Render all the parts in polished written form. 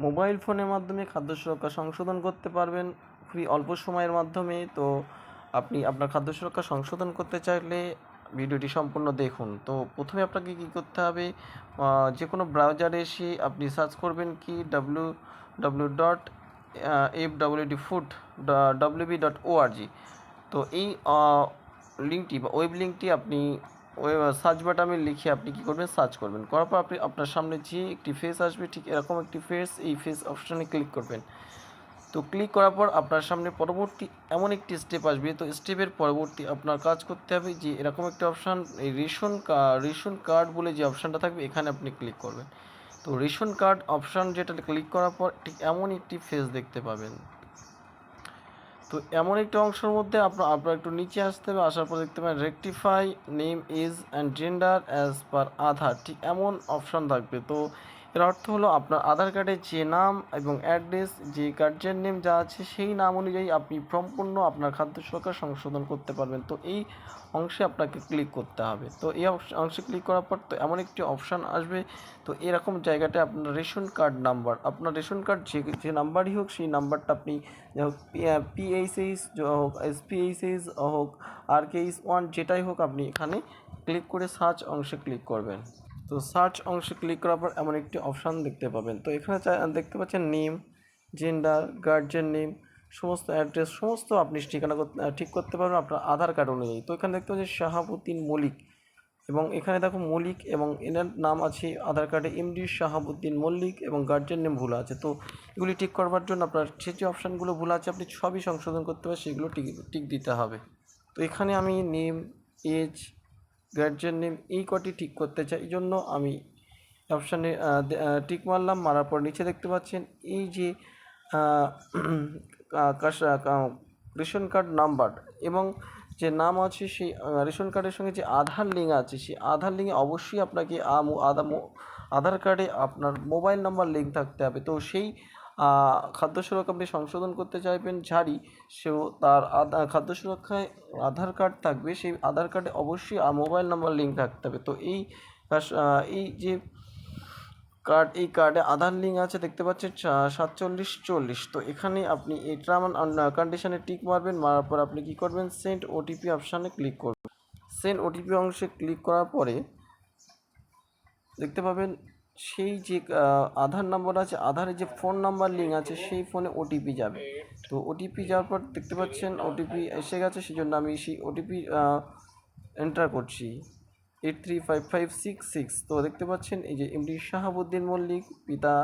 Mobile ফোনের মাধ্যমে খাদ্য সুরক্ষা সংশোধন করতে পারবেন খুবই অল্প সময়ের মাধ্যমে। তো আপনি আপনার খাদ্য সুরক্ষা সংশোধন করতে চাইলে ভিডিওটি সম্পূর্ণ দেখুন। তো প্রথমে আপনাকে কী করতে হবে, যে কোনো ব্রাউজারে এসে আপনি সার্চ করবেন কি www.fwdfood.wb.org। তো এই লিঙ্কটি বা ওয়েব লিঙ্কটি আপনি সার্চ বাটনে লিখে আপনি কী করবেন, সার্চ করবেন। করার পর আপনি আপনার সামনে যে একটি ফেস আসবে, ঠিক এরকম একটি ফেস, এই ফেস অপশানে ক্লিক করবেন। তো ক্লিক করার পর আপনার সামনে পরবর্তী এমন একটি স্টেপ আসবে। তো স্টেপের পরবর্তী আপনার কাজ করতে হবে যে এরকম একটা অপশান, এই রেশন কার্ড বলে যে অপশানটা থাকবে, এখানে আপনি ক্লিক করবেন। তো রেশন কার্ড অপশান যেটা ক্লিক করার পর ঠিক এমন একটি ফেস দেখতে পাবেন। তো এমন একটি অংশের মধ্যে আপনার একটু নিচে আসতে হবে। আসার পর দেখতে পাবেন rectify name as and gender as per Aadhaar, ঠিক এমন অপশান থাকবে। তো এর অর্থ হলো আপনার আধার কার্ডের যে নাম এবং অ্যাড্রেস, যে গার্জিয়ান নেম যা আছে, সেই নাম অনুযায়ী আপনি সম্পূর্ণ আপনার খাদ্য সুরক্ষা সংশোধন করতে পারবেন। তো এই অংশে আপনাকে ক্লিক করতে হবে। তো এই অংশে ক্লিক করার পর তো এমন একটি অপশান আসবে। তো এরকম জায়গাটা আপনার রেশন কার্ড নাম্বার, আপনার রেশন কার্ড যে নাম্বারই হোক, সেই নাম্বারটা আপনি PHS হোক, SPHS হোক, RKS1 যেটাই হোক, আপনি এখানে ক্লিক করে সার্চ অংশে ক্লিক করবেন। তো সার্চ অংশে ক্লিক করার পর এমন একটি অপশান দেখতে পাবেন। তো এখানে দেখতে পাচ্ছেন নেম, জেন্ডার, গার্জিয়ান নেম, সমস্ত অ্যাড্রেস, সমস্ত আপনি ঠিকানা ঠিক করতে পারবেন আপনার আধার কার্ড অনুযায়ী। তো এখানে দেখতে পাচ্ছেন শাহাবুদ্দিন মল্লিক, এবং এখানে দেখো মল্লিক এবং এনার নাম আছে আধার কার্ডে MD শাহাবুদ্দিন মল্লিক, এবং গার্জিয়ান নেম ভুল আছে। তো এগুলি ঠিক করবার জন্য আপনার যে অপশানগুলো ভুল আছে আপনি সবই সংশোধন করতে হবে, সেগুলো টিক দিতে হবে। তো এখানে আমি নেম, এজ, গার্জিয়ান নেম এই কটি ঠিক করতে চাই, এই জন্য আমি অপশানে টিক মারলাম। মারার পর নিচে দেখতে পাচ্ছেন এই যে রেশন কার্ড নাম্বার এবং যে নাম আছে, সেই রেশন কার্ডের সঙ্গে যে আধার লিঙ্ক আছে, সেই আধার লিঙ্কে অবশ্যই আপনাকে আধার কার্ডে আপনার মোবাইল নাম্বার লিঙ্ক থাকতে হবে। তো সেই খাদ্য সুরক্ষা আপনি সংশোধন করতে চাইবেন যারই, সেও তার খাদ্য সুরক্ষায় আধার কার্ড থাকবে, সেই আধার কার্ডে অবশ্যই মোবাইল নাম্বার লিঙ্ক থাকতে হবে। তো এই যে এই কার্ডে আধার লিঙ্ক আছে দেখতে পাচ্ছেন 4740। তো এখানে আপনি এই টার্ম অ্যান্ড কন্ডিশনে টিক মারবেন। মারার পর আপনি কী করবেন, সেন্ড OTP অপশানে ক্লিক করবেন। সেন্ড OTP অংশে ক্লিক করার পরে দেখতে পাবেন সেই যে আধার নম্বর আছে, আধারের যে ফোন নাম্বার লিঙ্ক আছে, সেই ফোনে OTP যাবে। তো OTP যাওয়ার পর দেখতে পাচ্ছেন OTP এসে গেছে, সেই জন্য আমি সেই OTP এন্টার করছি 835566। তো দেখতে পাচ্ছেন এই যে MD শাহাবুদ্দিন মল্লিক, পিতা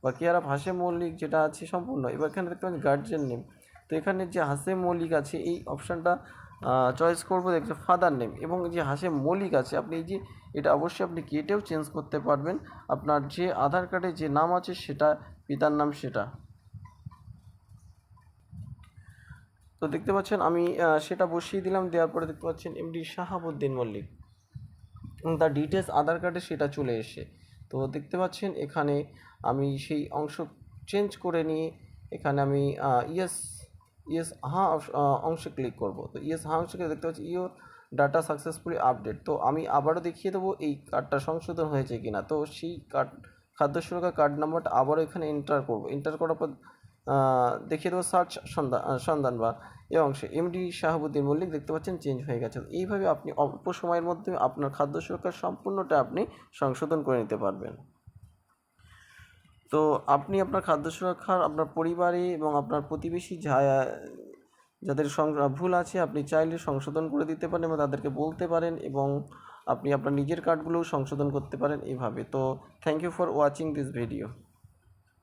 বা কেয়ারাফ হাশেম মল্লিক যেটা আছে সম্পূর্ণ। এবার এখানে দেখতে পাচ্ছেন গার্জিয়ান নেম। তো এখানে যে হাশেম মল্লিক আছে, এই অপশানটা চয়েস করবো। দেখতে ফাদার নেম এবং যে হাশেম মল্লিক আছে, আপনি এই যে এটা অবশ্যই আপনি কেটেও চেঞ্জ করতে পারবেন। আপনার যে আধার কার্ডে যে নাম আছে, সেটা পিতার নাম সেটা। তো দেখতে পাচ্ছেন আমি সেটা বসিয়ে দিলাম। দেওয়ার পরে দেখতে পাচ্ছেন MD শাহাবুদ্দিন মল্লিক এবং তার ডিটেলস আধার কার্ডে সেটা চলে এসে। তো দেখতে পাচ্ছেন এখানে আমি সেই অংশ চেঞ্জ করে নিয়ে এখানে আমি ইয়েস হ্যাঁ অংশে ক্লিক করব। তো ইয়েস হ্যাঁ অংশে দেখতে পাচ্ছি ইওর ডাটা সাকসেসফুলি আপডেট। তো আমি আবারও দেখিয়ে দেবো এই কার্ডটা সংশোধন হয়েছে কিনা। তো সেই খাদ্য সুরক্ষা কার্ড নাম্বারটা আবারও এখানে এন্টার করব। এন্টার করার পর দেখিয়ে দেবো সার্চ সন্ধান বা এই অংশে MD শাহাবুদ্দিন মল্লিক দেখতে পাচ্ছেন চেঞ্জ হয়ে গেছে। এইভাবে আপনি অল্প সময়ের মধ্যে আপনার খাদ্য সুরক্ষার সম্পূর্ণটা আপনি সংশোধন করে নিতে পারবেন। তো আপনি আপনার খাদ্য সুরক্ষার আপনার পরিবারে এবং আপনার প্রতিবেশী যাদের ভুল আছে, আপনি চাইলে সংশোধন করে দিতে পারেন এবং তাদেরকে বলতে পারেন, এবং আপনি আপনার নিজের কার্ডগুলোও সংশোধন করতে পারেন এইভাবে। তো thank you for watching this video.